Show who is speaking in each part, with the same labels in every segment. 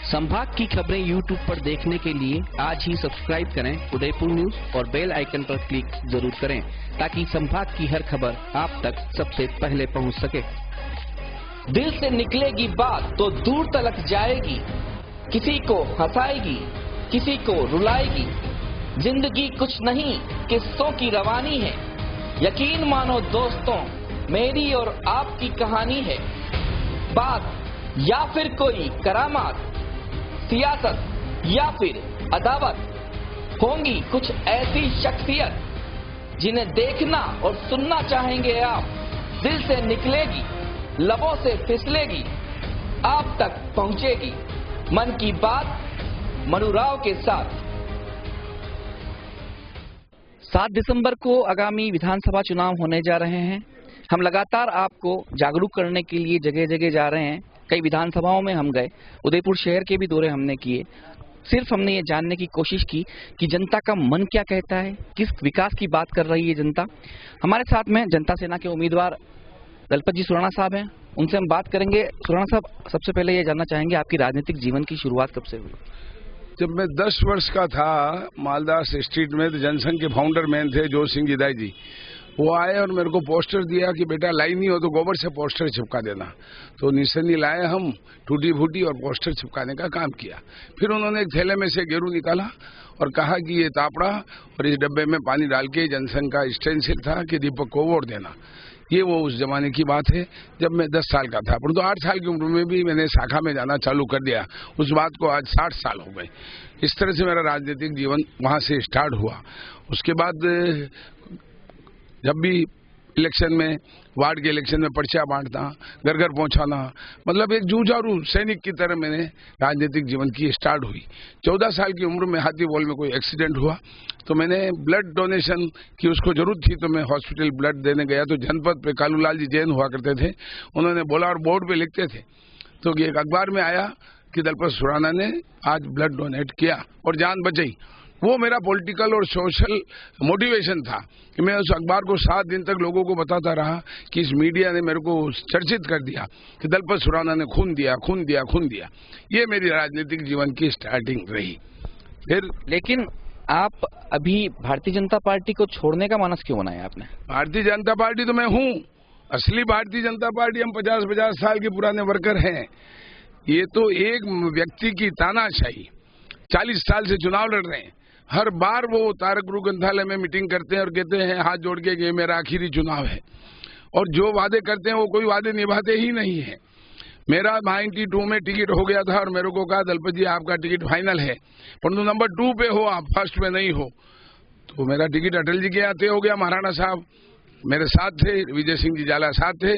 Speaker 1: संभाग की खबरें YouTube पर देखने के लिए आज ही सब्सक्राइब करें उदयपुर न्यूज और बेल आइकन पर क्लिक जरूर करें ताकि संभाग की हर खबर आप तक सबसे पहले पहुंच सके। दिल से निकलेगी बात तो दूर तलक जाएगी, किसी को हंसाएगी, किसी को रुलाएगी। जिंदगी कुछ नहीं किस्सों की रवानी है, यकीन मानो दोस्तों मेरी और आपकी कहानी है। बात या फिर कोई करामात, सियासत या फिर अदावत, होंगी कुछ ऐसी शख्सियत जिन्हें देखना और सुनना चाहेंगे आप। दिल से निकलेगी, लबों से फिसलेगी, आप तक पहुंचेगी। मन की बात मनु राव के साथ। 7 दिसंबर को आगामी विधानसभा चुनाव होने जा रहे हैं। हम लगातार आपको जागरूक करने के लिए जगह जगह जा रहे हैं। कई विधानसभाओं में हम गए, उदयपुर शहर के भी दौरे हमने किए। सिर्फ हमने ये जानने की कोशिश की कि जनता का मन क्या कहता है, किस विकास की बात कर रही है जनता। हमारे साथ में जनता सेना के उम्मीदवार दलपत जी सुराणा साहब हैं, उनसे हम बात करेंगे। सुराणा साहब, सबसे पहले ये जानना चाहेंगे आपकी राजनीतिक जीवन की शुरुआत कब से हुई?
Speaker 2: जब मैं 10 वर्ष का था, मालदास स्ट्रीट में तो जनसंघ के फाउंडर मैन थे जोर सिंह जिदाई जी। वो आए और मेरे को पोस्टर दिया कि बेटा लाई नहीं हो तो गोबर से पोस्टर चिपका देना। तो निशानी लाए हम, टूटी फूटी, और पोस्टर चिपकाने का काम किया। फिर उन्होंने एक थैले में से गेरू निकाला और कहा कि ये तापड़ा और इस डब्बे में पानी डाल के जनसंघ का स्टेंसिल था कि दीपक को वोट देना। ये वो उस जमाने की बात है जब मैं 10 साल का था। परंतु 8 साल की उम्र में भी मैंने शाखा में जाना चालू कर दिया। उस बात को आज 60 साल हो गए। इस तरह से मेरा राजनीतिक जीवन वहां से स्टार्ट हुआ। उसके बाद जब भी इलेक्शन में, वार्ड के इलेक्शन में पर्चा बांटना, घर घर पहुंचाना, मतलब एक जूझारू सैनिक की तरह मैंने राजनीतिक जीवन की स्टार्ट हुई। 14 साल की उम्र में हाथीबोल में कोई एक्सीडेंट हुआ तो मैंने ब्लड डोनेशन की उसको जरूरत थी, तो मैं हॉस्पिटल ब्लड देने गया। तो जनपद पे कालूलाल जी जैन हुआ करते थे, उन्होंने बोला और बोर्ड पे लिखते थे। तो एक अखबार में आया कि दलपत सुराणा ने आज ब्लड डोनेट किया और जान बचाई। वो मेरा पॉलिटिकल और सोशल मोटिवेशन था कि मैं उस अखबार को 7 दिन तक लोगों को बताता रहा कि इस मीडिया ने मेरे को चर्चित कर दिया कि दलपत सुराणा ने खून दिया, खून दिया, खून दिया। ये मेरी राजनीतिक जीवन की स्टार्टिंग रही। फिर
Speaker 1: लेकिन आप अभी भारतीय जनता पार्टी को छोड़ने का मानस क्यों बनाया आपने?
Speaker 2: भारतीय जनता पार्टी तो मैं हूँ, असली भारतीय जनता पार्टी। हम 50-50 साल के पुराने वर्कर हैं। ये तो एक व्यक्ति की तानाशाही। 40 साल से चुनाव लड़ रहे हैं। हर बार वो तारक गुरु ग्रंथालय में मीटिंग करते हैं और कहते हैं हाथ जोड़ के ये मेरा आखिरी चुनाव है, और जो वादे करते हैं वो कोई वादे निभाते ही नहीं है। मेरा 92 में टिकट हो गया था और मेरे को कहा दलपत जी आपका टिकट फाइनल है, परंतु नंबर 2 पे हो आप, फर्स्ट में नहीं हो। तो मेरा टिकट अटल जी के यहाँ तय हो गया। महाराणा साहब मेरे साथ थे, विजय सिंह जी जाला साथ थे,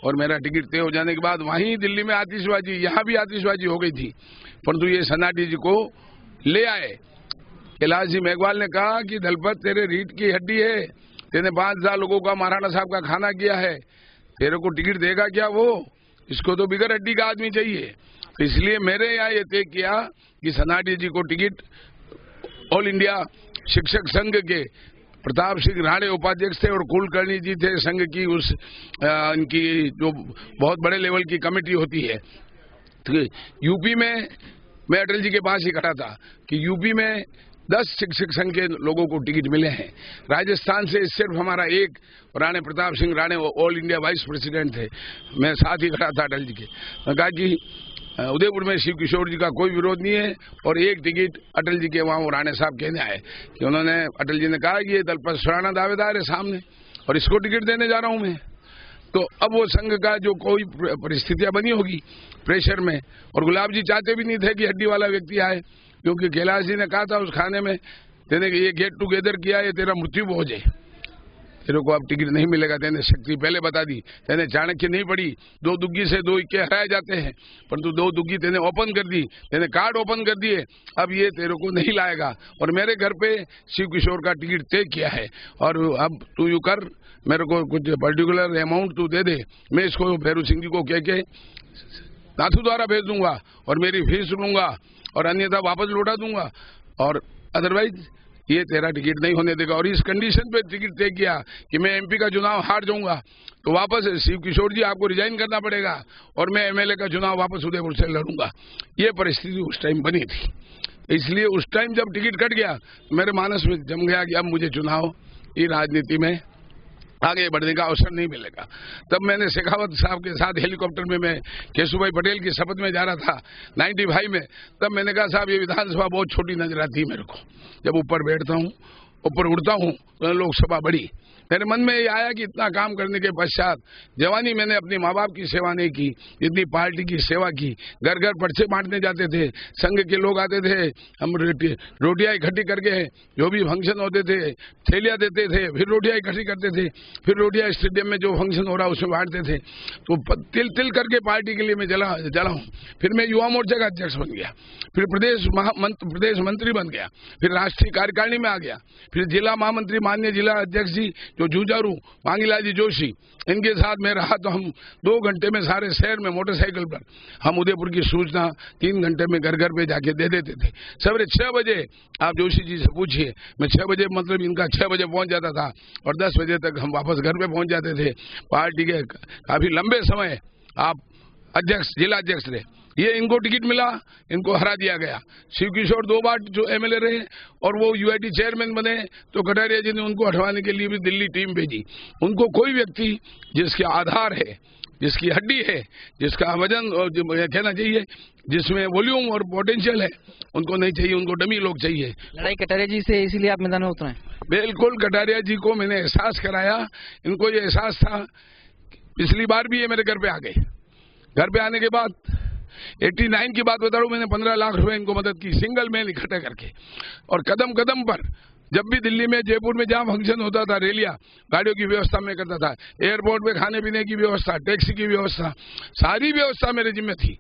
Speaker 2: और मेरा टिकट तय हो जाने के बाद वहीं दिल्ली में आतिशबाजी, यहाँ भी आतिशबाजी हो गई थी, परंतु ये सनाटी जी को ले आए। कैलाश जी मेघवाल ने कहा कि दलपत तेरे रीढ़ की हड्डी है, तेने 5000 लोगों का महाराणा साहब का खाना किया है, तेरे को टिकट देगा क्या वो? इसको तो बिगर हड्डी का आदमी चाहिए। तो इसलिए मेरे यहाँ ये तय किया कि सनाटी जी को टिकट, ऑल इंडिया शिक्षक संघ के प्रताप सिंह राणे उपाध्यक्ष थे और कुलकर्णी जी थे संघ की, उस इनकी जो बहुत बड़े लेवल की कमेटी होती है। तो यूपी में मैं अटल जी के पास ही खड़ा था कि यूपी में 10 शिक्षक संघ के लोगों को टिकट मिले हैं। राजस्थान से सिर्फ हमारा एक Rane Pratap Singh Rane all India vice president थे, मैं साथ ही खड़ा था अटल जी के। मैं कहा कि उदयपुर में शिव किशोर जी का कोई विरोध नहीं है, और एक टिकट अटल जी के वहाँ वो राणे साहब कहने आए कि उन्होंने, अटल जी ने कहा कि ये दलपत सुराणा दावेदार है सामने और इसको टिकट देने जा रहा हूँ मैं। तो अब वो संघ का जो कोई परिस्थितियां बनी होगी प्रेशर में, और गुलाब जी चाहते भी नहीं थे कि हड्डी वाला व्यक्ति आए, क्योंकि कैलाश जी ने कहा था उस खाने में, तेने ये गेट टुगेदर किया, ये तेरा मृत्यु हो जाए, तेरे को अब टिकट नहीं मिलेगा। तेने शक्ति पहले बता दी, तेने चाणक्य नहीं पढ़ी, 2 दुग्गी से 2 इक्के हराए जाते हैं, परंतु 2 दुग्गी तेने ओपन कर दी, तेने कार्ड ओपन कर दिए, अब ये तेरे को नहीं लाएगा। और मेरे घर पे शिव किशोर का टिकट तय किया है, और अब तू यू कर, मेरे को कुछ पर्टिकुलर अमाउंट तू दे दे, मैं इसको भैरू सिंह जी को कह के नाथू द्वारा भेज दूंगा और मेरी फीस लूंगा और अन्यथा वापस लौटा दूंगा, और अदरवाइज ये तेरा टिकट नहीं होने देगा। और इस कंडीशन पे टिकट तय किया कि मैं एमपी का चुनाव हार जाऊंगा तो वापस शिव किशोर जी आपको रिजाइन करना पड़ेगा और मैं एमएलए का चुनाव वापस उदयपुर से लड़ूंगा। ये परिस्थिति उस टाइम बनी थी। इसलिए उस टाइम जब टिकट कट गया मेरे मानस में जम गया कि अब मुझे चुनाव की राजनीति में आगे बढ़ने का अवसर नहीं मिलेगा। तब मैंने शेखावत साहब के साथ हेलीकॉप्टर में मैं केशुभाई पटेल की शपथ में जा रहा था 95 में। तब मैंने कहा साहब ये विधानसभा बहुत छोटी नजर आती है मेरे को, जब ऊपर बैठता हूँ ऊपर उड़ता हूँ तो लोकसभा बड़ी। मेरे मन में ये आया कि इतना काम करने के पश्चात जवानी मैंने अपने माँ बाप की सेवा नहीं की, जितनी पार्टी की सेवा की। घर घर पर्चे बांटने जाते थे, संघ के लोग आते थे, हम रोटियां इकट्ठी करके जो भी फंक्शन होते थे थैलियां देते थे, फिर रोटियां इकट्ठी करते थे, फिर रोटियां स्टेडियम में जो फंक्शन हो रहा है उसमें बांटते थे। तो तिल तिल करके पार्टी के लिए मैं जला हूँ। फिर मैं युवा मोर्चा का अध्यक्ष बन गया, फिर प्रदेश मंत्री बन गया, फिर राष्ट्रीय कार्यकारिणी में आ गया, फिर जिला महामंत्री माननीय जिला अध्यक्ष जी जो जूझारू मांगीलाल जी जोशी, इनके साथ मैं रहा तो हम 2 घंटे में सारे शहर में मोटरसाइकिल पर हम उदयपुर की सूचना 3 घंटे में घर घर पे जाके दे देते थे। सवेरे 6 बजे आप जोशी जी से पूछिए, मैं 6 बजे मतलब इनका 6 बजे पहुंच जाता था और 10 बजे तक हम वापस घर पे पहुंच जाते थे। पार्टी के काफी लंबे समय आप अध्यक्ष जिला अध्यक्ष रहे। ये इनको टिकट मिला, इनको हरा दिया गया। शिव किशोर 2 बार जो एमएलए रहे और वो यूआईटी चेयरमैन बने तो कटारिया जी ने उनको हटवाने के लिए भी दिल्ली टीम भेजी। उनको कोई व्यक्ति जिसके आधार है, जिसकी हड्डी है, जिसका वजन कहना चाहिए, जिसमें वॉल्यूम और पोटेंशियल है, उनको नहीं चाहिए, उनको डमी लोग चाहिए।
Speaker 1: लड़ाई कटारिया जी से इसीलिए आप मैदान में उतरे? बिल्कुल,
Speaker 2: कटारिया जी को मैंने एहसास कराया। इनको ये एहसास था, पिछली बार भी ये मेरे घर पे आ गए। घर पे आने के बाद 89 की बात बता रहा हूँ, मैंने 15 लाख रुपए इनको मदद की सिंगल मैन इकट्ठा करके। और कदम कदम पर जब भी दिल्ली में जयपुर में जहाँ फंक्शन होता था, रैलियां, गाड़ियों की व्यवस्था मैं करता था, एयरपोर्ट पे खाने पीने की व्यवस्था, टैक्सी की व्यवस्था, सारी व्यवस्था मेरे जिम्मे थी।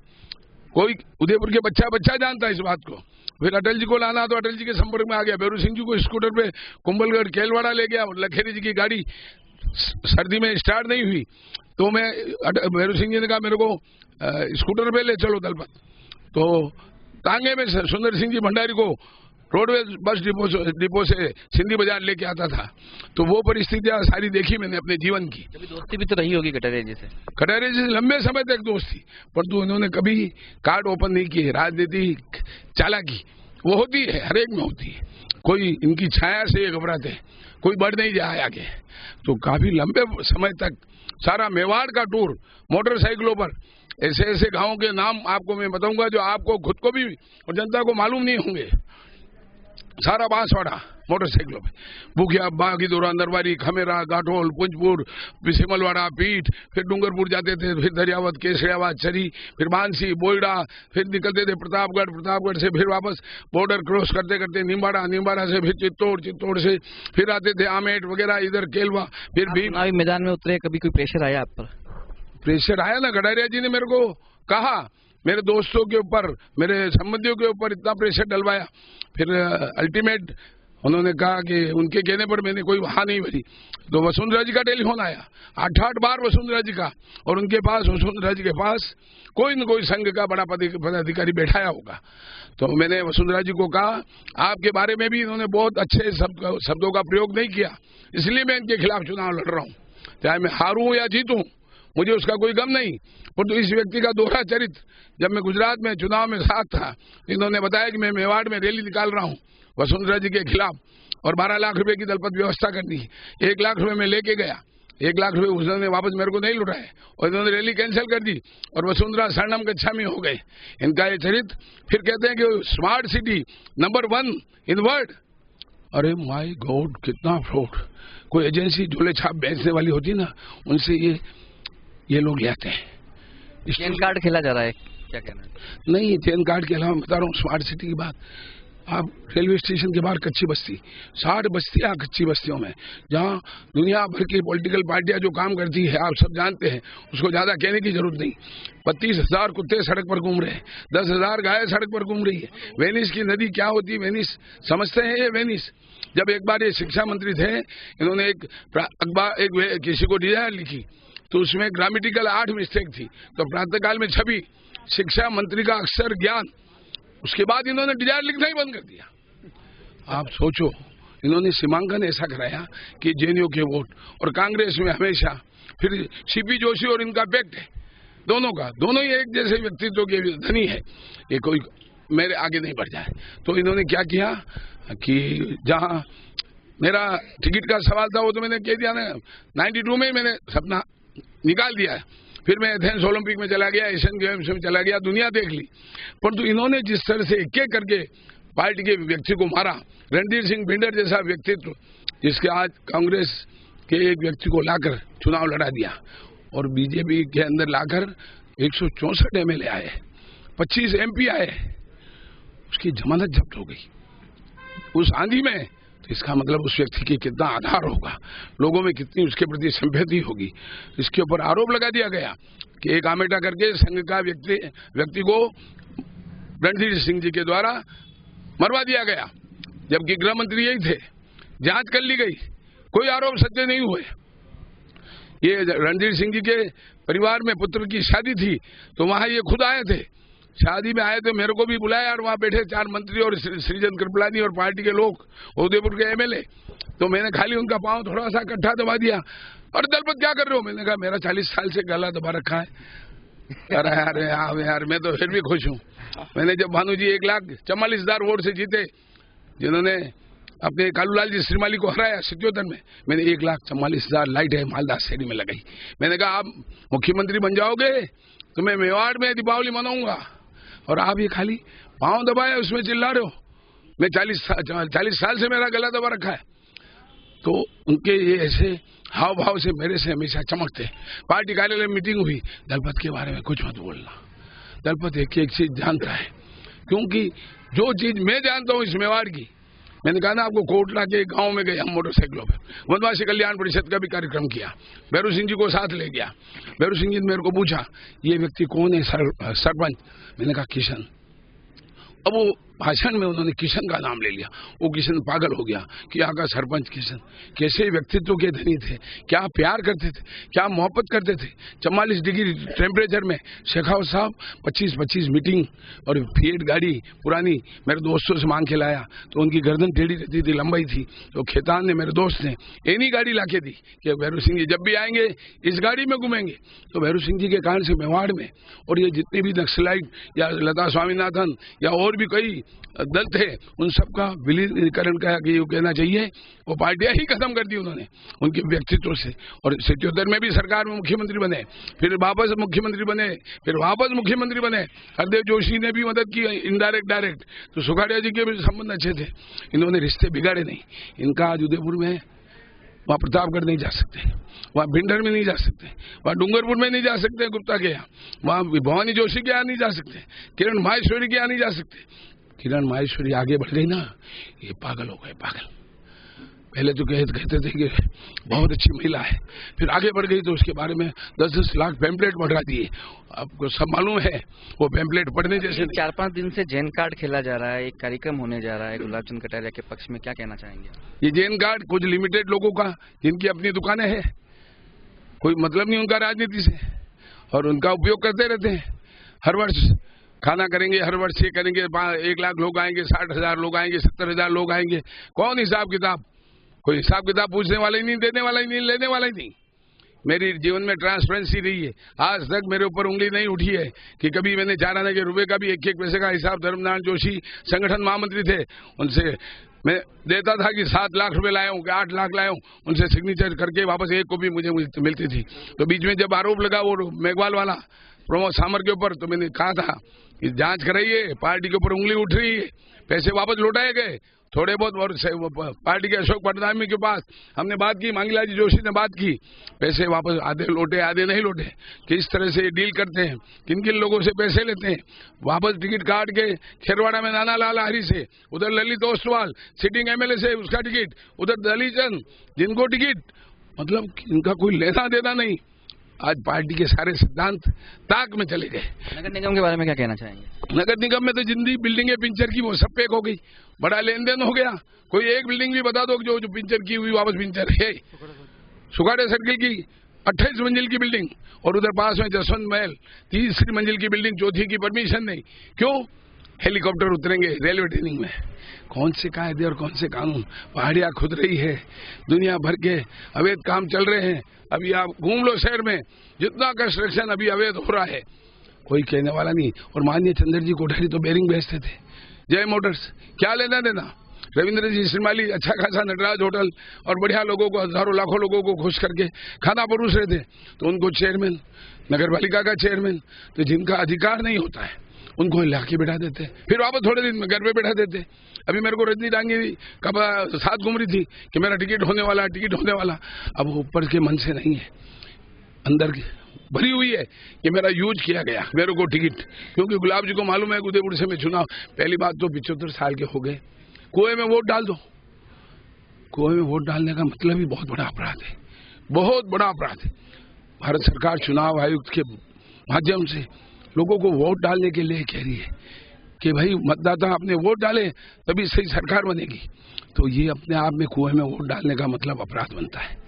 Speaker 2: कोई उदयपुर के बच्चा जानता है इस बात को। फिर अटल जी को लाना तो अटल जी के संपर्क में आ गया। बेरू सिंह जी को स्कूटर पे कुंभलगढ़ केलवाड़ा ले गया। लखेरी जी की गाड़ी सर्दी में स्टार्ट नहीं हुई तो मैं बेरू सिंह जी ने कहा मेरे को स्कूटर पे ले चलो दलपत। तो तांगे में सुंदर सिंह जी भंडारी को रोडवेज बस डिपो से सिंधी बाजार लेके आता था। तो वो परिस्थितियां सारी देखी मैंने अपने जीवन की।
Speaker 1: कभी दोस्ती भी तो रही होगी कटारिया जी से?
Speaker 2: कटारिया जी से लंबे समय तक दोस्ती, परंतु उन्होंने कभी कार्ड ओपन नहीं किए। राजनीति चालाकी वो होती है, हर एक में होती है। कोई इनकी छाया से घबराते, कोई बढ़ नहीं जाए आगे। तो काफी लंबे समय तक सारा मेवाड़ का टूर मोटरसाइकिलों पर, ऐसे ऐसे गांवों के नाम आपको मैं बताऊंगा जो आपको खुद को भी और जनता को मालूम नहीं होंगे। सारा बांसवाड़ा मोटरसाइकिलों पे, बुखिया, बागीदोरा, नरवारी, खमेरा, गाठोल, पुंजपुर, सिमलवाड़ा, पीठ, फिर डूंगरपुर जाते थे, फिर दरियावत, केसरियाबाद, चरी, फिर बांसी, बोईडा, फिर निकलते थे प्रतापगढ़ से फिर वापस बॉर्डर क्रॉस करते करते निम्बाड़ा से फिर चित्तौड़ से फिर आते थे आमेट वगैरह, इधर केलवा, फिर भी
Speaker 1: मैदान में उतरे। कभी कोई प्रेशर आया आप पर?
Speaker 2: प्रेशर आया ना, कटारिया जी ने मेरे को कहा, मेरे दोस्तों के ऊपर, मेरे संबंधियों के ऊपर इतना प्रेशर डलवाया। फिर अल्टीमेट उन्होंने कहा कि उनके कहने पर मैंने कोई वहां नहीं भरी। तो वसुंधरा जी का टेलीफोन आया 8 बार वसुंधरा जी का, और उनके पास वसुंधरा जी के पास कोई न कोई संघ का बड़ा पदाधिकारी बैठाया होगा। तो मैंने वसुंधरा जी को कहा आपके बारे में भी इन्होंने बहुत अच्छे शब्दों का प्रयोग नहीं किया, इसलिए मैं इनके खिलाफ चुनाव लड़ रहा हूँ। चाहे मैं हारूं या जीतूं मुझे उसका कोई गम नहीं, परंतु इस व्यक्ति का दोहरा चरित्र, जब मैं गुजरात में चुनाव में साथ था, इन्होंने बताया कि मैं मेवाड़ में रैली निकाल रहा हूं वसुंधरा जी के खिलाफ और 12 लाख रुपए की दलपत व्यवस्था करनी है। 1 लाख रुपए मैं लेके गया, 1 लाख रुपए उन्होंने वापस मेरे को नहीं लुटाए और इन्होंने रैली कैंसिल कर दी और वसुंधरा शरणम गच्छामी हो गए। इनका ये चरित्र। फिर कहते हैं कि smart city number 1 in world. अरे माय गॉड, कितना फ्रॉड। कोई एजेंसी झोले छाप बेचने वाली होती ना, उनसे ये लोग ले आते हैं।
Speaker 1: चेन कार्ड खेला जा रहा है, क्या कहना है?
Speaker 2: नहीं, चेन कार्ड के अलावा बता रहा हूँ स्मार्ट सिटी की बात। आप रेलवे स्टेशन के बाहर कच्ची बस्ती, 60 बस्तियां कच्ची बस्तियों में, जहां दुनिया भर की पॉलिटिकल पार्टियां जो काम करती है आप सब जानते हैं, उसको ज्यादा कहने की जरूरत नहीं। 32,000 कुत्ते सड़क पर घूम रहे हैं, 10,000 गाय सड़क पर घूम रही है। वेनिस की नदी क्या होती है, वेनिस समझते हैं? ये वेनिस, जब एक बार ये शिक्षा मंत्री थे, इन्होंने एक किसी को डिजाइन लिखी तो उसमें ग्रामेटिकल 8 मिस्टेक थी, तो प्रातःकाल में छवि शिक्षा मंत्री का अक्षर ज्ञान, उसके बाद इन्होंने डिजाइन लिखना ही बंद कर दिया। आप सोचो इन्होंने सीमांकन ऐसा कराया कि जेएनयू के वोट और कांग्रेस में हमेशा फिर सीपी जोशी और इनका पैक्ट है दोनों का, दोनों ही एक जैसे व्यक्तित्व के धनी है, ये कोई मेरे आगे नहीं बढ़ जाए। तो इन्होंने क्या किया कि जहां मेरा टिकट का सवाल था वो तो मैंने कह दिया ना, 92 में मैंने सपना निकाल दिया। फिर मैं एथेंस ओलंपिक में चला गया, एशियन गेम्स में चला गया, दुनिया देख ली। परंतु इन्होंने जिस तरह से एक एक करके पार्टी के व्यक्ति को मारा, रणधीर सिंह भिंडर जैसा व्यक्तित्व जिसके आज कांग्रेस के एक व्यक्ति को लाकर चुनाव लड़ा दिया और बीजेपी के अंदर लाकर 164 एमएलए आए, 25 एमपी आए, उसकी जमानत जब्त हो गई उस आंधी में। तो इसका मतलब उस व्यक्ति की कितना आधार होगा, लोगों में कितनी उसके प्रति सिंपैथी होगी। इसके ऊपर आरोप लगा दिया गया कि एक आमेटा करके संघ का व्यक्ति को रणधीर सिंह जी के द्वारा मरवा दिया गया, जबकि गृह मंत्री यही थे। जांच कर ली गई, कोई आरोप सत्य नहीं हुए। ये रणधीर सिंह जी के परिवार में पुत्र की शादी थी तो वहां ये खुद आए थे, शादी में आए थे, मेरे को भी बुलाया और वहां बैठे 4 मंत्री और सृजन कृपलानी और पार्टी के लोग, उदयपुर के एमएलए। तो मैंने खाली उनका पांव थोड़ा सा कट्ठा दबा दिया और दलपत क्या कर रहे हो? मैंने कहा मेरा 40 साल से गला दबा रखा है। अरे यार मैं तो फिर भी खुश हूँ। मैंने जब भानु जी 1,44,000 वोट से जीते, जिन्होंने अपने कालूलाल जी श्रीमाली को हराया 77 में, मैंने 1,44,000 लाइट है मालदास शहरी में लगाई। मैंने कहा आप मुख्यमंत्री बन जाओगे तो मैं मेवाड़ में दीपावली मनाऊंगा और आप ये खाली पांव दबाया उसमें चिल्ला रहे हो। मैं 40 साल से मेरा गला दबा रखा है। तो उनके ये ऐसे हाव भाव से मेरे से हमेशा चमकते। पार्टी कार्यालय में मीटिंग हुई, दलपत के बारे में कुछ मत बोलना, दलपत एक एक चीज जानता है, क्योंकि जो चीज मैं जानता हूँ इस मेवाड़ की, मैंने कहा ना आपको, कोटला के गांव में गए हम मोटरसाइकिलों पर, वनवासी कल्याण परिषद का भी कार्यक्रम किया, भैरू सिंह जी को साथ ले गया। भैरू सिंह जी ने मेरे को पूछा ये व्यक्ति कौन है सरपंच? मैंने कहा किशन। अब वो भाषण में उन्होंने किशन का नाम ले लिया, वो किशन पागल हो गया कि यहाँ का सरपंच किशन। कैसे व्यक्तित्व के धनी थे, क्या प्यार करते थे, क्या मोहब्बत करते थे। 44 डिग्री टेम्परेचर में शेखावत साहब 25 मीटिंग और फिएट गाड़ी पुरानी मेरे दोस्तों से मांग के लाया, तो उनकी गर्दन टेढ़ी रहती थी, लंबाई थी। तो खेतान ने, मेरे दोस्त ने एनी गाड़ी ला के दी कि भैरू सिंह जी जब भी आएंगे इस गाड़ी में घूमेंगे। तो भैरू सिंह जी के कारण से मेवाड़ में और ये जितने भी नक्सलाइट या लता स्वामीनाथन या और भी कई दल थे, उन सबका विलीनीकरण का कहना चाहिए, वो पार्टियां ही खत्म कर दी उन्होंने उनके व्यक्तित्व से। और 77 में भी सरकार में मुख्यमंत्री बने, फिर वापस मुख्यमंत्री बने, फिर वापस मुख्यमंत्री बने। हरदेव जोशी ने भी मदद की इनडायरेक्ट डायरेक्ट। तो सुखाड़िया जी के भी संबंध अच्छे थे, इन्होंने रिश्ते बिगाड़े नहीं। इनका आज उदयपुर में वहाँ प्रतापगढ़ नहीं जा सकते, वहाँ भिंडर में नहीं जा सकते, वहाँ डूंगरपुर में नहीं जा सकते, गुप्ता के यहाँ, वहाँ भवानी जोशी के यहाँ नहीं जा सकते, किरण माहेश्वरी के यहाँ नहीं जा सकते। किरण माहेश्वरी आगे बढ़ गई ना, ये पागल हो गए, पागल। पहले तो कहते थे कि बहुत अच्छी महिला है, फिर आगे बढ़ गई तो उसके बारे में 10-10 लाख पैम्पलेट बढ़ा दिए। आपको सब मालूम है वो पैम्पलेट पढ़ने जैसे।
Speaker 3: 4-5 दिन से जैन कार्ड खेला जा रहा है, एक कार्यक्रम होने जा रहा है गुलाब चंद कटारिया के पक्ष में, क्या कहना चाहेंगे?
Speaker 2: ये जैन कार्ड कुछ लिमिटेड लोगों का, जिनकी अपनी दुकानें हैं, कोई मतलब नहीं उनका राजनीति से, और उनका उपयोग करते रहते हैं। हर वर्ष खाना करेंगे, हर वर्ष ये करेंगे, 1 लाख लोग आएंगे, 60,000 लोग आएंगे, 70,000 लोग आएंगे। कौन हिसाब किताब? कोई हिसाब किताब पूछने वाला ही नहीं, देने वाला ही नहीं, लेने वाला ही नहीं। मेरी जीवन में ट्रांसपेरेंसी रही है, आज तक मेरे ऊपर उंगली नहीं उठी है कि कभी मैंने 4 आने के रुपए का भी 1-1 पैसे का हिसाब, धर्मनारायण जोशी संगठन महामंत्री थे, उनसे मैं देता था कि 7 लाख रुपए लाया हूँ, 8 लाख लाया हूँ, उनसे सिग्नेचर करके वापस एक कॉपी मुझे मिलती थी। तो बीच में जब आरोप लगा वो मेघवाल वाला प्रमोद सामर के ऊपर, तो मैंने कहा था कि जांच कराइए, पार्टी के ऊपर उंगली उठ रही है, पैसे वापस लौटाए गए थोड़े बहुत। और पार्टी के अशोक पटनायक के पास हमने बात की, मांगीलाल जी जोशी ने बात की, पैसे वापस आधे लौटे आधे नहीं लौटे। किस तरह से डील करते हैं, किन किन लोगों से पैसे लेते हैं। वापस टिकट काट के खेरवाड़ा में नाना लाल आहिरी से, उधर ललित ओसवाल सिटिंग एमएलए से उसका टिकट, उधर दलीचंद जिनको टिकट, मतलब इनका कोई लेना देना नहीं। आज पार्टी के सारे सिद्धांत ताक में चले गए।
Speaker 3: नगर निगम के बारे में क्या कहना चाहेंगे?
Speaker 2: नगर निगम में तो जिंदगी बिल्डिंगें पिंचर की वो सब पैक हो गई, बड़ा लेन देन हो गया। कोई एक बिल्डिंग भी बता दो जो पिंचर की हुई वापस पिंचर है। सुखाड़े सर्किल की 28 मंजिल की बिल्डिंग और उधर पास में जसवंत महल 3री मंजिल की बिल्डिंग, चौथी की परमिशन नहीं। क्यों? हेलीकॉप्टर उतरेंगे रेलवे ट्रेनिंग में, कौन से कायदे और कौन से कानून? पहाड़ियां खुद रही है, दुनिया भर के अवैध काम चल रहे हैं। अभी आप घूम लो शहर में, जितना कंस्ट्रक्शन अभी अवैध हो रहा है कोई कहने वाला नहीं। और माननीय चंद्र जी कोठारी तो बेरिंग बेचते थे, जय मोटर्स, क्या लेना देना? रविंद्र जी श्रीमाली अच्छा खासा नटराज होटल और बढ़िया लोगों को, हजारों लाखों लोगों को खुश करके खाना परोस रहे थे, तो उनको चेयरमैन, नगर पालिका का चेयरमैन, तो जिनका अधिकार नहीं होता है उनको हिला के बैठा देते, फिर वापस थोड़े दिन में घर पे बैठा देते। अभी मेरे को रजनी डांगी कब साथ घूम रही थी कि मेरा टिकट होने वाला, टिकट होने वाला। अब ऊपर के मन से नहीं है, अंदर की भरी हुई है कि मेरा यूज किया गया मेरे को टिकट, क्योंकि गुलाब जी को मालूम है उदयपुर से मैं चुनाव, पहली बात तो 75 साल के हो गए, कुएं में वोट डाल दो। कुएं में वोट डालने का मतलब ही बहुत बड़ा अपराध है, बहुत बड़ा अपराध है। भारत सरकार चुनाव आयुक्त के माध्यम से लोगों को वोट डालने के लिए कह रही है कि भाई मतदाता अपने वोट डाले तभी सही सरकार बनेगी, तो ये अपने आप में कुएं में वोट डालने का मतलब अपराध बनता है।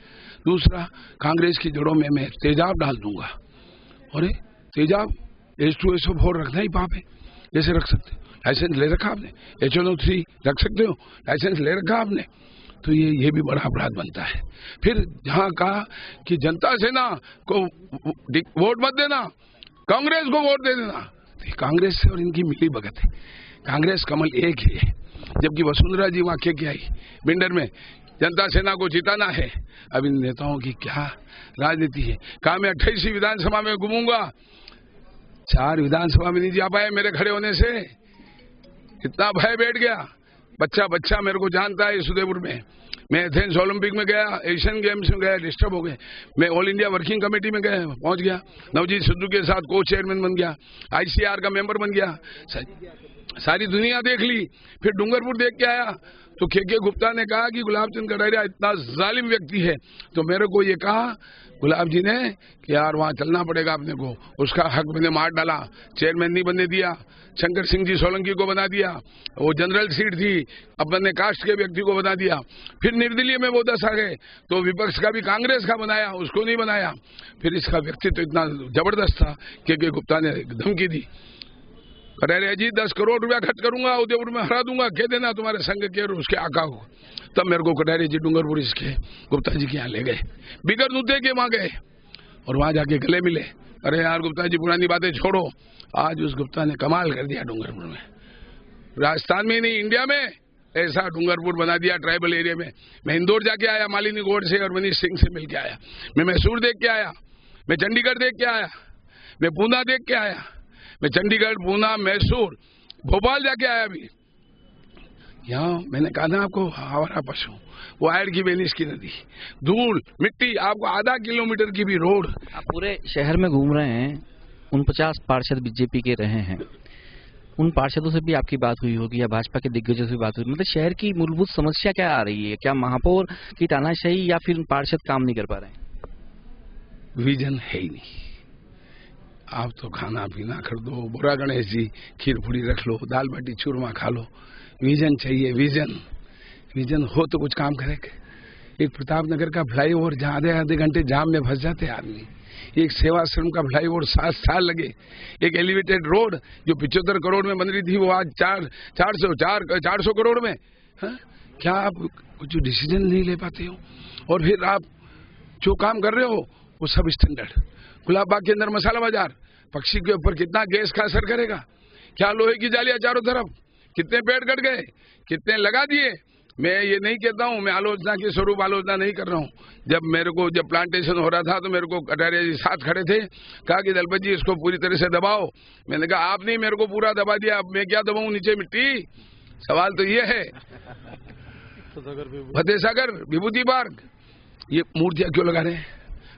Speaker 2: दूसरा, कांग्रेस की जड़ों में मैं तेजाब डाल दूंगा। अरे तेजाब H2SO4 रखना ही पाप है, जैसे रख सकते? लाइसेंस ले रखा आपने? HNO3 रख सकते हो? लाइसेंस ले रखा आपने? तो ये भी बड़ा अपराध बनता है। फिर जहां कहा कि जनता सेना को वोट मत देना, कांग्रेस को वोट दे देना, तो कांग्रेस से और इनकी मिली भगत है। कांग्रेस कमल एक ही है, जबकि वसुंधरा जी वहां के आई बिंडर में जनता सेना को जिताना है। अब इन नेताओं की क्या राजनीति है? कहा मैं 28वीं विधानसभा में घूमूंगा, 4 विधानसभा में नहीं जा पाए मेरे खड़े होने से, इतना भय बैठ गया। बच्चा मेरे को जानता है इस उदयपुर में, मैं एथेंस ओलंपिक में गया, एशियन गेम्स में गया, डिस्टर्ब हो गए। मैं ऑल इंडिया वर्किंग कमेटी में गया, पहुंच गया, नवजीत सिद्धू के साथ को चेयरमैन बन गया, ICR का मेंबर बन गया, सारी दुनिया देख ली। फिर डूंगरपुर देख के आया तो के गुप्ता ने कहा कि गुलाब चंद कटारिया इतना जालिम व्यक्ति है, तो मेरे को ये कहा गुलाब जी ने कि यार वहां चलना पड़ेगा अपने को, उसका हक मैंने मार डाला, चेयरमैन नहीं बनने दिया, शंकर सिंह जी सोलंकी को बना दिया, वो जनरल सीट थी अब मैंने कास्ट के व्यक्ति को बना दिया। फिर निर्दलीय में वो 10 आ गए तो विपक्ष का भी कांग्रेस का बनाया, उसको नहीं बनाया। फिर इसका व्यक्तित्व इतना जबरदस्त था के गुप्ता ने धमकी दी, कटारिया जी 10 करोड़ रुपया खर्च करूंगा, उदयपुर में हरा दूंगा, कह देना तुम्हारे संघ के और उसके आका को। तब मेरे को कटारिया जी डूंगरपुर इसके गुप्ता जी के यहाँ ले गए, बिगर दूते के वहां गए और वहां जाके गले मिले। अरे यार गुप्ता जी पुरानी बातें छोड़ो, आज उस गुप्ता ने कमाल कर दिया डूंगरपुर में, राजस्थान में ही नहीं इंडिया में ऐसा डूंगरपुर बना दिया ट्राइबल एरिया में। मैं इंदौर जाके आया, मालिनी गौड़ से और मनीष सिंह से मिलके आया, मैं मैसूर देख के आया, मैं चंडीगढ़ देख के आया, मैं पूना देख के आया, मैं चंडीगढ़, पूना, मैसूर, भोपाल जाके आया। अभी यहाँ मैंने कहा ना आपको, आवारा पशु, वो आयर की बेनिस की नदी, धूल मिट्टी, आपको आधा किलोमीटर की भी रोड।
Speaker 3: आप पूरे शहर में घूम रहे हैं, 49 पार्षद बीजेपी के रहे हैं, उन पार्षदों से भी आपकी बात हुई होगी या भाजपा के दिग्गजों से बात हुई, मतलब शहर की मूलभूत समस्या क्या आ रही है? क्या महापौर की तानाशाही या फिर पार्षद काम नहीं कर पा रहे हैं?
Speaker 2: विजन है ही नहीं। आप तो खाना पीना कर दो, बुरा गणेश जी खीर पूरी रख लो, दाल बाटी चूरमा खा लो, विजन चाहिए। विजन हो तो कुछ काम करेगा। एक प्रताप नगर का फ्लाईओवर जहाँ आधे घंटे जाम में फंस जाते आदमी, एक सेवाश्रम का फ्लाईओवर 7 साल लगे, एक एलिवेटेड रोड जो 75 करोड़ में बन रही थी वो आज 400 करोड़ में। हा? क्या आप कुछ डिसीजन नहीं ले पाते हो? और फिर आप जो काम कर रहे हो वो सब स्टैंडर्ड। गुलाब बाग के अंदर मसाला बाजार, पक्षी के ऊपर कितना गैस का असर करेगा? क्या लोहे की जालियां चारों तरफ, कितने पेड़ कट गए, कितने लगा दिए। मैं ये नहीं कहता हूँ, मैं आलोचना के स्वरूप आलोचना नहीं कर रहा हूँ। जब प्लांटेशन हो रहा था तो मेरे को कटारिया जी साथ खड़े थे, कहा कि दलपत जी इसको पूरी तरह से दबाओ। मैंने कहा आपने मेरे को पूरा दबा दिया, अब मैं क्या दबाऊं नीचे मिट्टी? सवाल तो ये है। फतेह सागर विभूति पार्क, ये मूर्तियां क्यों लगा रहे हैं?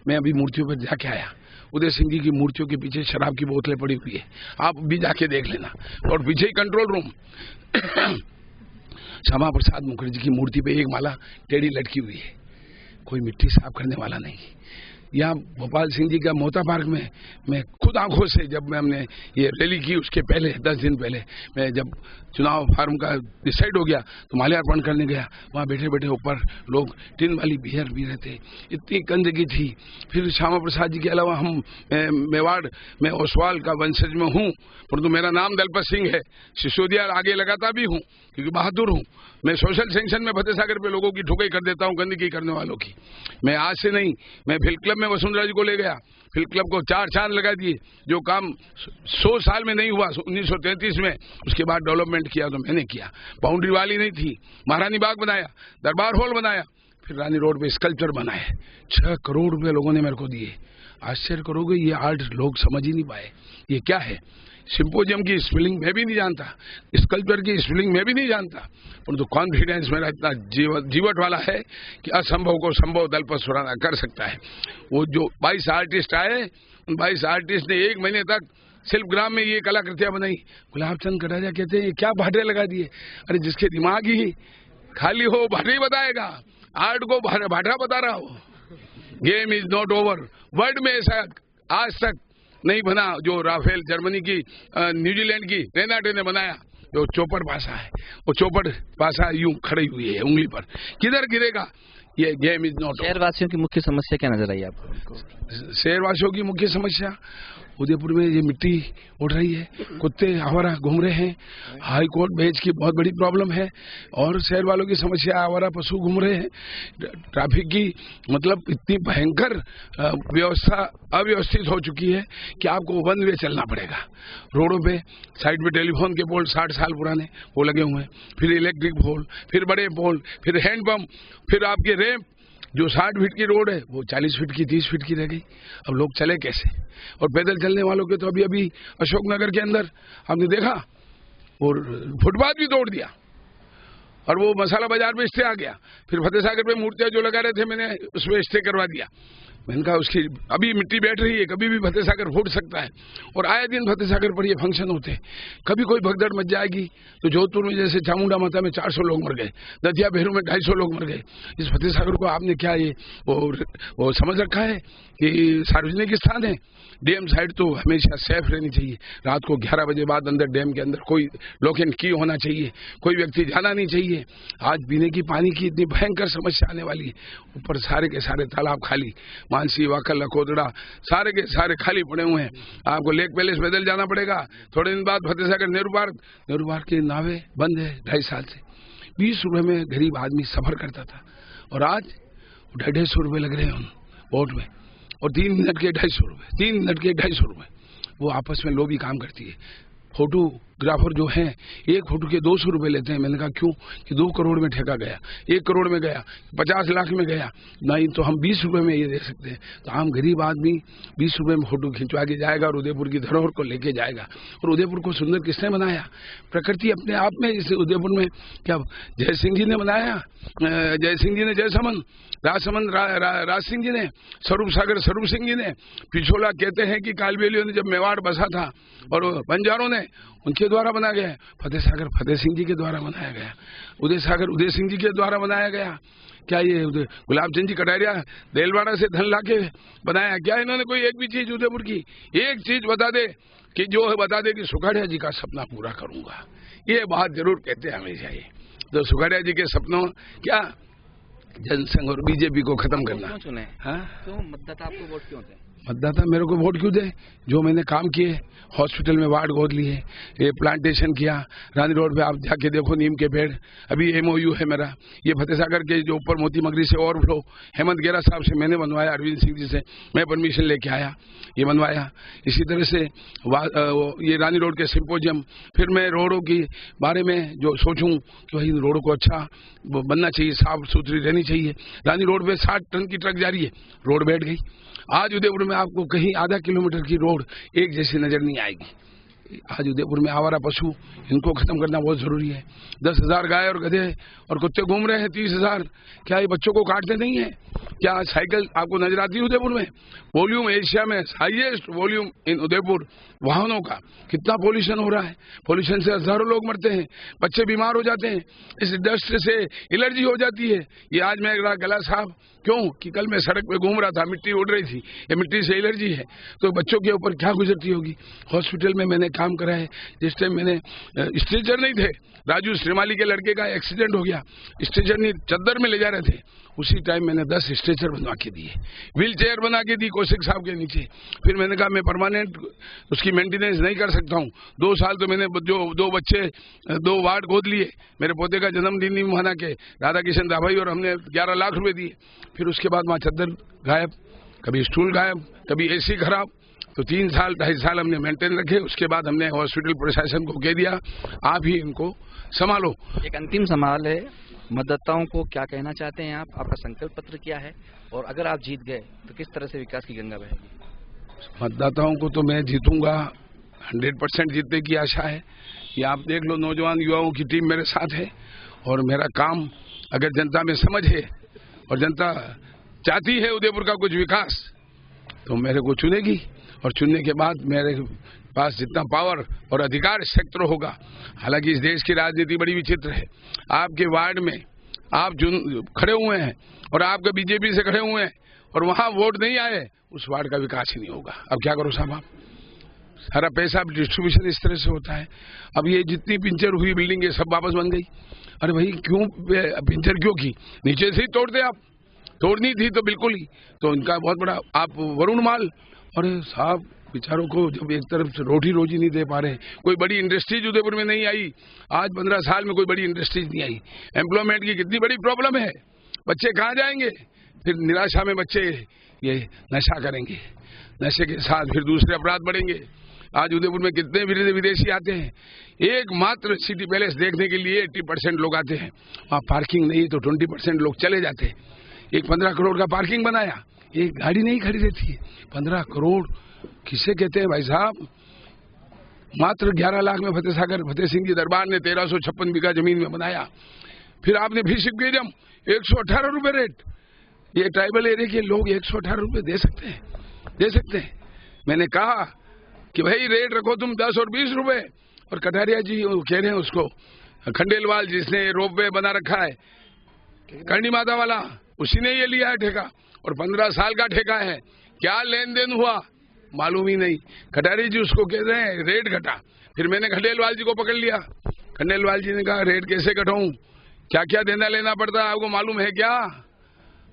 Speaker 2: मैं अभी मूर्तियों पर जाके आया, उदय सिंह जी की मूर्तियों के पीछे शराब की बोतलें पड़ी हुई है, आप भी जाके देख लेना। और पीछे ही कंट्रोल रूम श्यामा प्रसाद मुखर्जी की मूर्ति पे एक माला टेढ़ी लटकी हुई है, कोई मिट्टी साफ करने वाला नहीं। यहाँ भोपाल सिंह जी का मोता पार्क में मैं खुद आंखों से, जब मैं हमने ये रैली की उसके पहले 10 दिन पहले, मैं जब चुनाव फार्म का डिसाइड हो गया तो माल्यार्पण करने गया। वहाँ बैठे बैठे ऊपर लोग टिन वाली बियर पी रहे थे, इतनी गंदगी थी। फिर श्यामा प्रसाद जी के अलावा हम मेवाड़ में ओसवाल का वंशज में हूँ, परंतु मेरा नाम दलपत सिंह है। सिसोदिया आगे लगाता भी हूँ क्योंकि बहादुर हूँ। मैं सोशल सेंक्शन में फतेह सागर पे लोगों की ठुकाई कर देता हूँ, गंदगी करने वालों की। मैं आज से नहीं, मैं फिल्म क्लब में वसुंधरा जी को ले गया, फिल्म क्लब को 4 चांद लगा दिए। जो काम 100 साल में नहीं हुआ 1933 में, उसके बाद डेवलपमेंट किया तो मैंने किया। बाउंड्री वाली नहीं थी, महारानी बाग बनाया, दरबार हॉल बनाया, फिर रानी रोड पे स्कल्पचर बनाए। 6 करोड़ रुपए लोगों ने मेरे को दिए। आश्चर्य करोगे, ये आर्ट लोग समझ ही नहीं पाए ये क्या है। सिंपोजियम की स्पेलिंग मैं भी नहीं जानता, स्कल्पचर की स्पेलिंग मैं भी नहीं जानता, परंतु कॉन्फिडेंस मेरा इतना जीवट वाला है कि असंभव को संभव दलपत सुराना कर सकता है। वो जो 22 आर्टिस्ट आए, उन 22 आर्टिस्ट ने 1 महीने तक शिल्पग्राम में ये कलाकृतियां बनाई। गुलाबचंद कटारिया कहते हैं ये क्या भाटे लगा दिए। अरे जिसके दिमाग ही खाली हो भाटे ही बताएगा, आर्ट को भाटा बता रहा हो। Game is not over. World में ऐसा आज तक नहीं बना जो राफेल जर्मनी की न्यूजीलैंड की रेनाटे ने बनाया। जो चौपड़ पासा है, वो चौपड़ पासा यूं खड़ी हुई है उंगली पर, किधर गिरेगा। ये गेम इज नॉट।
Speaker 3: शहरवासियों की मुख्य समस्या क्या नजर आई आपको?
Speaker 2: शहरवासियों की मुख्य समस्या उदयपुर में ये मिट्टी उड़ रही है, कुत्ते आवारा घूम रहे हैं, हाई कोर्ट बेंच की बहुत बड़ी प्रॉब्लम है, और शहर वालों की समस्या आवारा पशु घूम रहे हैं, ट्रैफिक की मतलब इतनी भयंकर व्यवस्था अव्यवस्थित हो चुकी है कि आपको वन वे चलना पड़ेगा। रोडों पे साइड पे टेलीफोन के पोल 60 साल पुराने वो लगे हुए हैं, फिर इलेक्ट्रिक पोल, फिर बड़े पोल, फिर हैंडपंप, फिर आपके रैंप। जो 60 फीट की रोड है वो 40 फीट की 30 फीट की रह गई। अब लोग चले कैसे? और पैदल चलने वालों के तो अभी अशोकनगर के अंदर हमने देखा, और फुटपाथ भी तोड़ दिया, और वो मसाला बाजार में स्टे आ गया। फिर फतेह सागर पे मूर्तियां जो लगा रहे थे मैंने उसमें स्टे करवा दिया। मैंने कहा उसकी अभी मिट्टी बैठ रही है, कभी भी फतेह सागर फूट सकता है। और आए दिन फतेह सागर पर ये फंक्शन होते हैं, कभी कोई भगदड़ मच जाएगी। तो जोधपुर में जैसे चामुंडा माता में 400 लोग मर गए, दतिया बेरू में 250 लोग मर गए। इस फतेह सागर को आपने क्या ये वो समझ रखा है कि सार्वजनिक स्थान है? डैम साइड तो हमेशा सेफ रहनी चाहिए। रात को 11 बजे बाद अंदर डैम के अंदर कोई लॉक एंड की होना चाहिए, कोई व्यक्ति जाना नहीं चाहिए। आज पीने की पानी की इतनी भयंकर समस्या आने वाली है। ऊपर सारे के सारे तालाब खाली, मानसी, वाकल, लखोदड़ा सारे के सारे खाली पड़े हुए हैं। आपको लेक पैलेस पैदल जाना पड़ेगा। थोड़े दिन बाद फतेह सागर नेहरू पार्क की नावें बंद है 2.5 साल से। 20 रुपए में गरीब आदमी सफर करता था, और आज 250 रुपए लग रहे हैं उन बोट में, और 3 मिनट के 250 रुपए, 3 मिनट के 250 रुपए। वो आपस में लोभी काम करती है। फोटोग्राफर जो हैं 1 फोटो के 200 रुपए लेते हैं। मैंने कहा क्यों? कि 2 करोड़ में ठेका गया, 1 करोड़ में गया, 50 लाख में गया, नहीं तो हम 20 रुपए में ये दे सकते हैं। तो आम गरीब आदमी 20 रुपए में फोटो खिंचवा के जाएगा और उदयपुर की धरोहर को लेके जाएगा। और उदयपुर को सुंदर किसने बनाया? प्रकृति अपने आप में। इस उदयपुर में क्या जय सिंह जी ने बनाया? जय सिंह जी ने जयसमंद, राजसमंद राज सिंह जी ने, स्वरूप सागर स्वरूप सिंह जी ने, पिछोला कहते हैं कि कालबेलियों ने जब मेवाड़ बसा था और बंजारों ने, उनके द्वारा बनाया गया। फतेह सागर फतेह सिंह जी के द्वारा बनाया गया। उदय सागर उदय सिंह जी के द्वारा बनाया गया। क्या ये गुलाबचंद जी कटारिया देलवाड़ा से धन लाके बनाया? क्या इन्होंने कोई एक भी चीज उदयपुर की एक चीज बता दे कि जो है बता दे कि सुखाड़िया जी का सपना पूरा करूंगा? ये बात जरूर कहते हैं हमेशा। ये तो सुखाड़िया जी के सपनों क्या जनसंघ और बीजेपी को खत्म करना।
Speaker 3: क्यों चुने?
Speaker 2: हाँ,
Speaker 3: क्यों मतदाता आपको वोट क्यों दें?
Speaker 2: मतदाता मेरे को वोट क्यों दे? जो मैंने काम किए, हॉस्पिटल में वार्ड गोद लिए, ये प्लांटेशन किया, रानी रोड पे आप जाके देखो नीम के पेड़। अभी MOU है मेरा, ये फतेह सागर के जो ऊपर मोती मगरी से ओवरफ्लो हेमंत गेरा साहब से मैंने बनवाया, अरविंद सिंह जी से मैं परमिशन लेके आया, ये बनवाया। इसी तरह से ये रानी रोड के सिंपोजियम। फिर मैं रोडों की बारे में जो सोचूं कि भाई रोडों को अच्छा बनना चाहिए, साफ सुथरी रहनी चाहिए। रानी रोड पे 60 टन की ट्रक जा रही है, रोड बैठ गई। आज उदयपुर में आपको कहीं आधा किलोमीटर की रोड एक जैसी नजर नहीं आएगी। आज उदयपुर में आवारा पशु, इनको खत्म करना बहुत जरूरी है। 10,000 गाय और गधे और कुत्ते घूम रहे हैं, 30,000। क्या ये बच्चों को काटते नहीं है? क्या साइकिल आपको नजर आती है उदयपुर में? वॉल्यूम एशिया में हाईएस्ट वॉल्यूम इन उदयपुर वाहनों का। कितना पोल्यूशन हो रहा है, पोल्यूशन से हजारों लोग मरते हैं, बच्चे बीमार हो जाते हैं, इस डस्ट से एलर्जी हो जाती है। ये आज मेरा गला साफ क्यों कि कल मैं सड़क पे घूम रहा था, मिट्टी उड़ रही थी, ये मिट्टी से एलर्जी है। तो बच्चों के ऊपर क्या गुजरती होगी। हॉस्पिटल में मैंने काम करा है, जिस टाइम मैंने स्ट्रेचर नहीं थे, राजू श्रीमाली के लड़के का एक्सीडेंट हो गया, स्ट्रेचर नहीं चद्दर में ले जा रहे थे, उसी टाइम मैंने 10 स्ट्रेचर बनवा के दिए, व्हील चेयर बना के दी कौशिक साहब के नीचे। फिर मैंने कहा मैं परमानेंट उसकी मेंटेनेंस नहीं कर सकता हूँ। 2 साल तो मैंने जो 2 बच्चे 2 वार्ड गोद लिए, मेरे पोते का जन्मदिन नहीं मना के राधा किशन दाभाई और हमने 11 लाख रुपए दिए। फिर उसके बाद वहाँ चद्दर गायब, कभी स्टूल गायब, कभी एसी खराब। तो 3 साल 2.5 साल हमने मेंटेन रखे। उसके बाद हमने हॉस्पिटल प्रशासन को कह दिया आप ही इनको संभालो।
Speaker 3: एक अंतिम सवाल है, मतदाताओं को क्या कहना चाहते हैं आप? आपका संकल्प पत्र क्या है और अगर आप जीत गए तो किस तरह से विकास की गंगा बहेगी?
Speaker 2: मतदाताओं को तो मैं जीतूंगा, 100% जीतने की आशा है। ये आप देख लो, नौजवान युवाओं की टीम मेरे साथ है और मेरा काम अगर जनता में समझ है और जनता चाहती है उदयपुर का कुछ विकास तो मेरे को चुनेगी और चुनने के बाद मेरे पास जितना पावर और अधिकार क्षेत्र होगा। हालांकि इस देश की राजनीति बड़ी विचित्र है। आपके वार्ड में आप खड़े हुए हैं और आपके बीजेपी से खड़े हुए हैं और वहां वोट नहीं आए, उस वार्ड का विकास ही नहीं होगा। अब क्या करो साहब, आप सारा पैसा डिस्ट्रीब्यूशन इस तरह से होता है। अब ये जितनी पिंचर हुई बिल्डिंग ये सब वापस बन गई। अरे भाई क्यों पिंचर क्यों की? नीचे से ही तोड़ते आप, तोड़नी थी तो बिल्कुल ही। तो इनका बहुत बड़ा आप वरुण माल, अरे साहब बेचारों को जब एक तरफ से रोटी रोजी नहीं दे पा रहे, कोई बड़ी इंडस्ट्रीज उदयपुर में नहीं आई, आज 15 साल में कोई बड़ी इंडस्ट्रीज नहीं आई, एम्प्लॉयमेंट की कितनी बड़ी प्रॉब्लम है, बच्चे कहाँ जाएंगे? फिर निराशा में बच्चे ये नशा करेंगे, नशे के साथ फिर दूसरे अपराध बढ़ेंगे। आज उदयपुर में कितने विदेशी आते हैं, एकमात्र सिटी पैलेस देखने के लिए 80% लोग आते हैं, वहाँ पार्किंग नहीं तो 20% लोग चले जाते हैं। एक 15 करोड़ का पार्किंग बनाया, एक गाड़ी नहीं खड़ी रहती है। 15 करोड़ किसे कहते हैं भाई साहब? मात्र 11 लाख में फतेह सिंह जी दरबार ने 1356 बीघा जमीन में बनाया। फिर आपने फिशिप गेजम 118 रुपए रेट, ये ट्राइबल एरिया के लोग 118 रुपए दे सकते हैं, दे सकते हैं। मैंने कहा कि भाई रेट रखो तुम 10 और 20 रुपए, और कटारिया जी कह रहे हैं उसको खंडेलवाल जिसने रोपवे बना रखा है करणी माता वाला, उसी ने ये लिया है ठेका और 15 साल का ठेका है। क्या लेन देन हुआ मालूम ही नहीं। कटारी जी उसको कह रहे हैं रेट घटा। फिर मैंने खंडेलवाल जी को पकड़ लिया, खंडेलवाल जी ने कहा रेट कैसे घटाऊं, क्या क्या देना लेना पड़ता है आपको मालूम है क्या?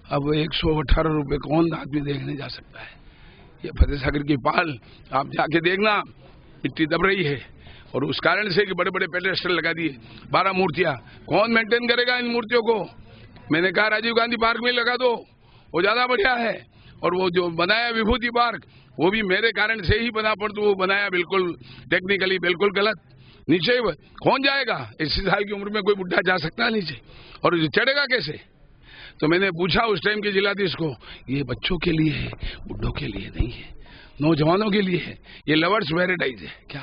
Speaker 2: अब 118 रुपए कौन आदमी देखने जा सकता है? ये फतेह सागर की पाल आप जाके देखना, मिट्टी दब रही है और उस कारण से कि बड़े बड़े पेडेस्टल लगा दिए, 12 मूर्तियां, कौन मेंटेन करेगा इन मूर्तियों को? मैंने कहा राजीव गांधी पार्क में लगा दो, वो ज्यादा बढ़िया है। और वो जो बनाया विभूति पार्क, वो भी मेरे कारण से ही बना, पर तो वो बनाया बिल्कुल टेक्निकली बिल्कुल गलत। नीचे कौन जाएगा? 80 साल की उम्र में कोई बुढ़ा जा सकता है नीचे, और चढ़ेगा कैसे? तो मैंने पूछा उस टाइम के जिलाधीश को, ये बच्चों के लिए है, बुढ़ों के लिए नहीं है, नौजवानों के लिए है, ये लवर्स पैराडाइज है क्या?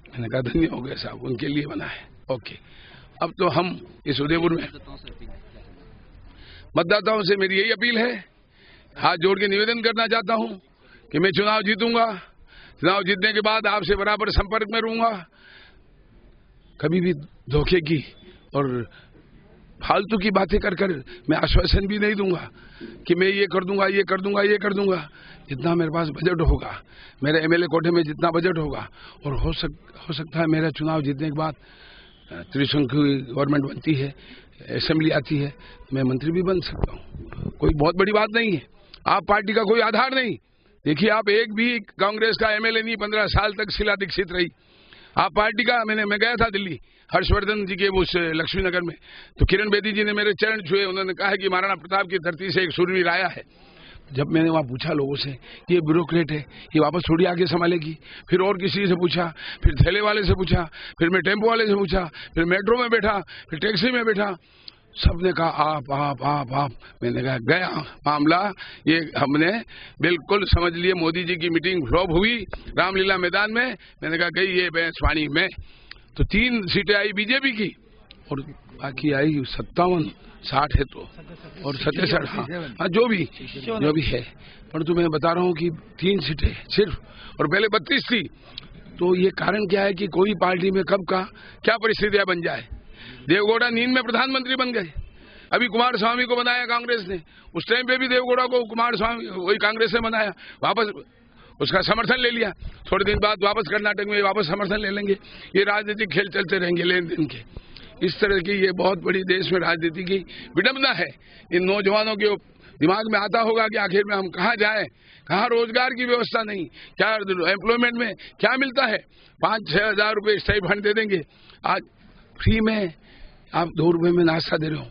Speaker 2: मैंने कहा धन्य हो गए साहब, उनके लिए बना है। ओके, अब तो हम इस उदयपुर में मतदाताओं से मेरी यही अपील है, हाथ जोड़ के निवेदन करना चाहता हूं कि मैं चुनाव जीतूंगा, चुनाव जीतने के बाद आपसे बराबर संपर्क में रहूंगा। कभी भी धोखे की और फालतू की बातें कर मैं आश्वासन भी नहीं दूंगा कि मैं ये कर दूंगा, ये कर दूंगा, ये कर दूंगा। जितना मेरे पास बजट होगा, मेरे एमएलए कोटे में जितना बजट होगा, और हो सकता है मेरा चुनाव जीतने के बाद त्रिशंकु की गवर्नमेंट बनती है, असेंबली आती है, मैं मंत्री भी बन सकता हूँ। कोई बहुत बड़ी बात नहीं है। आप पार्टी का कोई आधार नहीं, देखिए आप एक भी कांग्रेस का एमएलए नहीं, 15 साल तक शीला दीक्षित रही। आप पार्टी का, मैं गया था दिल्ली हर्षवर्धन जी के उस लक्ष्मी नगर में, तो किरण बेदी जी ने मेरे चरण छुए, उन्होंने कहा कि महाराणा प्रताप की धरती से एक शूरवीर आया है। जब मैंने वहाँ पूछा लोगों से, ये ब्यूरोक्रेट है, ये वापस थोड़ी आगे संभालेगी, फिर और किसी से पूछा, फिर थैले वाले से पूछा, फिर मैं टेम्पो वाले से पूछा, फिर मेट्रो में बैठा, फिर टैक्सी में बैठा, सबने कहा आप। मैंने कहा गया मामला, ये हमने बिल्कुल समझ लिए। मोदी जी की मीटिंग फ्लॉप हुई रामलीला मैदान में। मैंने कहा गई ये भैंस पानी में। तो 3 सीटें आई बीजेपी की और बाकी आई 57-60 है तो, और 67 हाँ जो भी है। परंतु मैं बता रहा हूँ कि 3 सीटें सिर्फ, और पहले 32 थी। तो ये कारण क्या है कि कोई पार्टी में कब का क्या परिस्थितियां बन जाए। देवगौड़ा नींद में प्रधानमंत्री बन गए। अभी कुमार स्वामी को बनाया कांग्रेस ने, उस टाइम पे भी देवगौड़ा को कुमार स्वामी वही कांग्रेस ने बनाया, वापस उसका समर्थन ले लिया। थोड़े दिन बाद वापस कर्नाटक में वापस समर्थन ले लेंगे। ये राजनीतिक खेल चलते रहेंगे लेन देन के। इस तरह की ये बहुत बड़ी देश में राजनीति की विडंबना है। इन नौजवानों के दिमाग में आता होगा कि आखिर में हम कहाँ जाएं, कहाँ रोजगार की व्यवस्था नहीं, क्या एम्प्लॉयमेंट में क्या मिलता है। 5-6 हजार रुपये स्टाइपेंड दे देंगे। आज फ्री में आप 2 रुपये में नाश्ता दे रहे हो,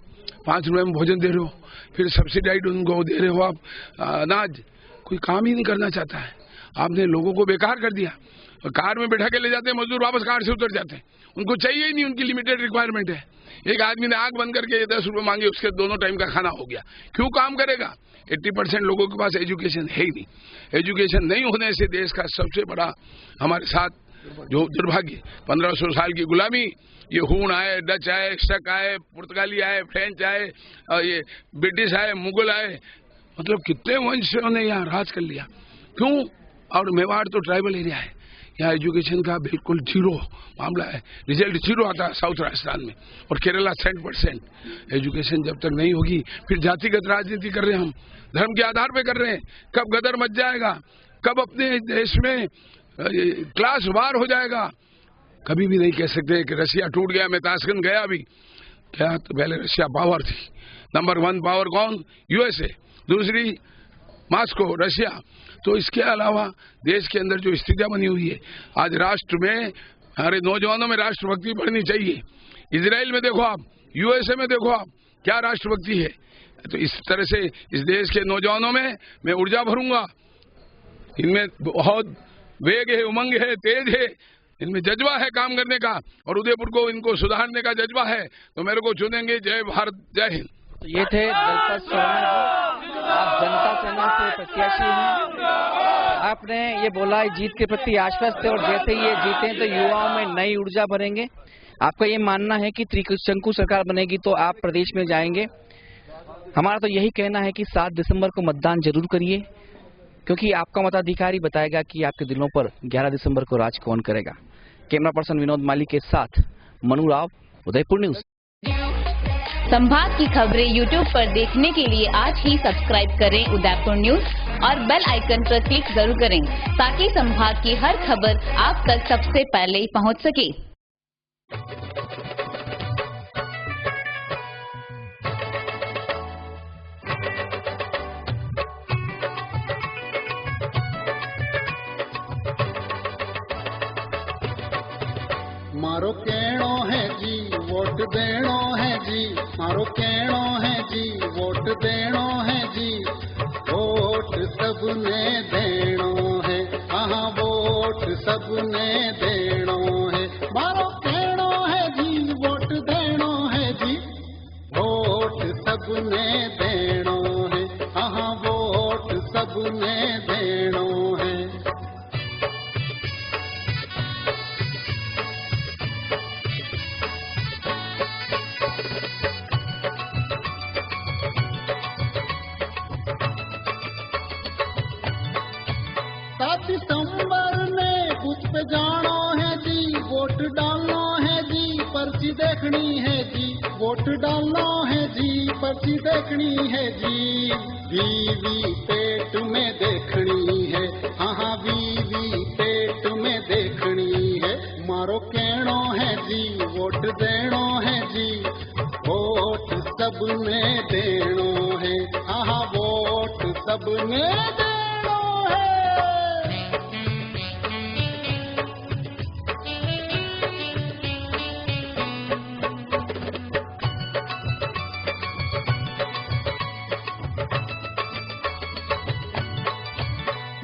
Speaker 2: 5 रुपये में भोजन दे रहे हो, फिर सब्सिडाइड उनको दे रहे हो आप अनाज। कोई काम ही नहीं करना चाहता है। आपने लोगों को बेकार कर दिया। कार में बैठा के ले जाते हैं मजदूर, वापस कार से उतर जाते हैं। उनको चाहिए ही नहीं, उनकी लिमिटेड रिक्वायरमेंट है। एक आदमी ने आंख बंद करके 10 रुपये मांगे, उसके दोनों टाइम का खाना हो गया। क्यों काम करेगा? 80% लोगों के पास एजुकेशन है ही नहीं। एजुकेशन नहीं होने से देश का सबसे बड़ा हमारे साथ जो दुर्भाग्य, 1500 साल की गुलामी, ये हूण आए, डच आए, शक आए, पुर्तगाली आए, फ्रेंच आए, ये ब्रिटिश आए, मुगल आए, मतलब कितने वंशों ने यहाँ राज कर लिया। क्यों? और मेवाड़ तो ट्राइबल एरिया है, यहाँ एजुकेशन का बिल्कुल 0 मामला है। रिजल्ट 0 आता है साउथ राजस्थान में, और केरला 100%। एजुकेशन जब तक नहीं होगी, फिर जातिगत राजनीति कर रहे हैं हम, धर्म के आधार पे कर रहे हैं। कब गदर मच जाएगा, कब अपने देश में क्लास वार हो जाएगा, कभी भी नहीं कह सकते। कि रशिया टूट गया, मैं ताशकंद गया अभी, क्या तो पहले रशिया पावर थी, नंबर 1 पावर कौन? यूएसए, दूसरी मॉस्को, रशिया। तो इसके अलावा देश के अंदर जो स्थितियां बनी हुई है, आज राष्ट्र में हमारे नौजवानों में राष्ट्रभक्ति बढ़नी चाहिए। इजराइल में देखो आप, यूएसए में देखो आप, क्या राष्ट्रभक्ति है। तो इस तरह से इस देश के नौजवानों में मैं ऊर्जा भरूंगा। इनमें बहुत वेग है, उमंग है, तेज है, इनमें जज्बा है काम करने का, और उदयपुर को इनको सुधारने का जज्बा है। तो मेरे को चुनेंगे। जय भारत, जय हिंद।
Speaker 3: तो ये थे दलपत शर्मा जी, आप जनता सेना से प्रत्याशी हैं। आपने ये बोला जीत के प्रति आश्वस्त है, और जैसे ही ये जीते तो युवाओं में नई ऊर्जा भरेंगे। आपका ये मानना है कि त्रिशंकु सरकार बनेगी तो आप प्रदेश में जाएंगे। हमारा तो यही कहना है कि 7 दिसंबर को मतदान जरूर करिए, क्योंकि आपका मताधिकारी बताएगा कि आपके दिलों पर 11 दिसंबर को राज कौन करेगा। कैमरा पर्सन विनोद माली के साथ मनु राव, उदयपुर न्यूज।
Speaker 4: संभाग की खबरें यूट्यूब पर देखने के लिए आज ही सब्सक्राइब करें उदयपुर न्यूज और बेल आइकन पर क्लिक जरूर करें, ताकि संभाग की हर खबर आप तक सबसे पहले पहुंच सके।
Speaker 5: मारो कहणो है जी वोट देणो है जी, मारो कहणो है जी वोट देणो है जी, वोट सबने देणो है, हाँ वोट सबने देणो है। मारो कहणो है जी वोट देणो है जी, वोट सबने देणो है, हाँ वोट सबने देणो है। दिसंबर ने बूथ पे जाना है जी, वोट डालना है जी, पर्ची देखनी है जी, वोट डालना है जी, पर्ची देखनी है जी। वीवी पेट में देखनी है, हाँ वीवी पेट में देखनी है। मारो कहणो है जी वोट देणो है जी, वोट सबने देणो है, हाँ वोट सबने देणो है।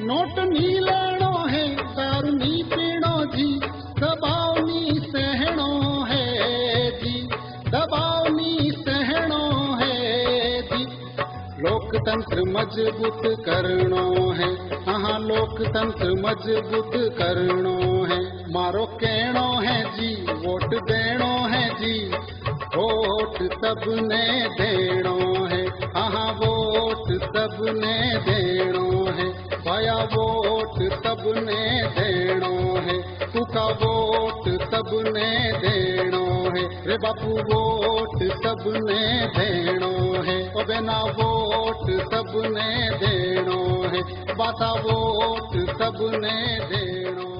Speaker 5: नोट नी लेनो है, दारू नी पीनो जी, दबाव नी सहनो है जी, दबाव नी सहनो लोकतंत्र मजबूत करनो है, हाँ लोकतंत्र मजबूत करनो है। मारो कहनो है जी, वोट देनो है जी, वोट सबने देनो है, हाँ वोट सबने देनो है। भाया वोट सबने देनो है, तुका वोट सबने देनो है। रे बापू वोट सबने देनो है, ओ बेना वोट सबने देनो है, बाता वोट सबने देनो